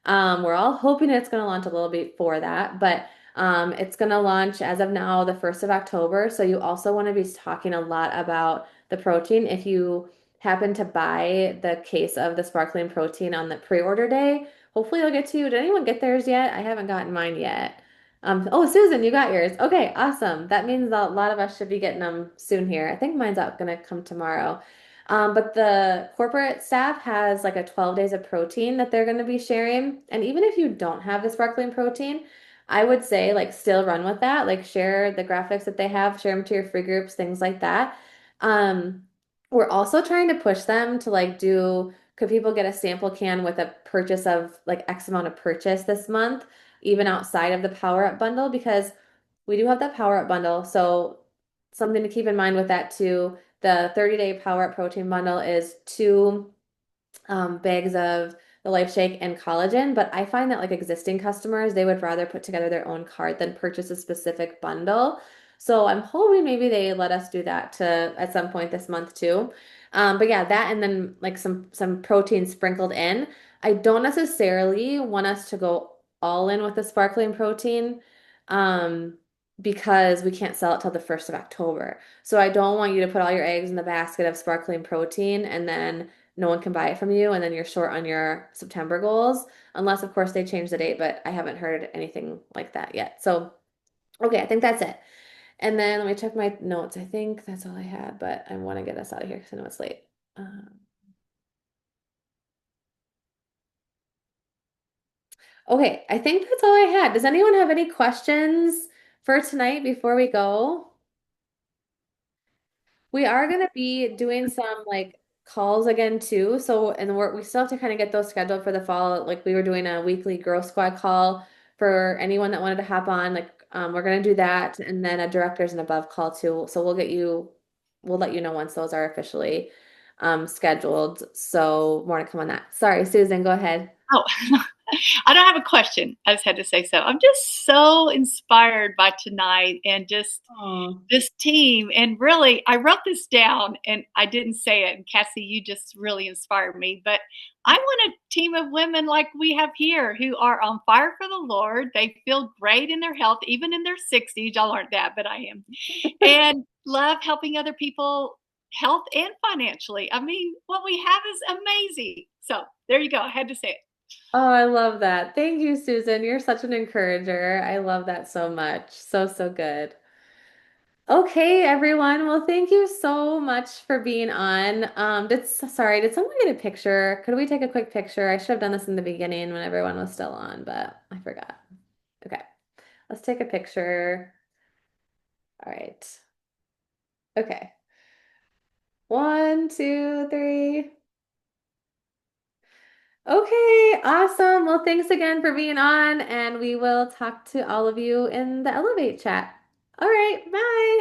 We're all hoping it's going to launch a little bit before that, but it's going to launch as of now, the 1st of October. So you also want to be talking a lot about the protein. If you happen to buy the case of the sparkling protein on the pre-order day, hopefully it'll get to you. Did anyone get theirs yet? I haven't gotten mine yet. Oh, Susan, you got yours. Okay, awesome. That means a lot of us should be getting them soon here. I think mine's out gonna come tomorrow. But the corporate staff has like a 12 days of protein that they're going to be sharing. And even if you don't have the sparkling protein, I would say like still run with that. Like share the graphics that they have, share them to your free groups, things like that. Um, we're also trying to push them to like could people get a sample can with a purchase of like X amount of purchase this month, even outside of the Power Up bundle? Because we do have that Power Up bundle. So something to keep in mind with that too. The 30-day Power Up protein bundle is two bags of the Life Shake and collagen, but I find that like existing customers, they would rather put together their own cart than purchase a specific bundle. So I'm hoping maybe they let us do that to at some point this month too. But yeah, that and then like some protein sprinkled in. I don't necessarily want us to go all in with the sparkling protein, um, because we can't sell it till the 1st of October. So I don't want you to put all your eggs in the basket of sparkling protein and then no one can buy it from you and then you're short on your September goals unless of course they change the date, but I haven't heard anything like that yet. So okay, I think that's it. And then let me check my notes. I think that's all I had, but I want to get us out of here because I know it's late. Okay, I think that's all I had. Does anyone have any questions for tonight before we go? We are going to be doing some like calls again too. So, and we still have to kind of get those scheduled for the fall. Like we were doing a weekly Girl Squad call for anyone that wanted to hop on. Like, we're gonna do that, and then a directors and above call too. So we'll let you know once those are officially scheduled. So more to come on that. Sorry, Susan, go ahead. Oh, I don't have a question. I just had to say so. I'm just so inspired by tonight and just Oh, this team. And really, I wrote this down and I didn't say it. And Cassie, you just really inspired me. But I want a team of women like we have here who are on fire for the Lord. They feel great in their health, even in their 60s. Y'all aren't that, but I am. And love helping other people, health and financially. I mean, what we have is amazing. So there you go. I had to say it. Oh, I love that. Thank you, Susan. You're such an encourager. I love that so much. So, so good. Okay, everyone. Well, thank you so much for being on. Did someone get a picture? Could we take a quick picture? I should have done this in the beginning when everyone was still on, but I forgot. Okay, let's take a picture. All right. Okay. One, two, three. Okay, awesome. Well, thanks again for being on, and we will talk to all of you in the Elevate chat. All right, bye.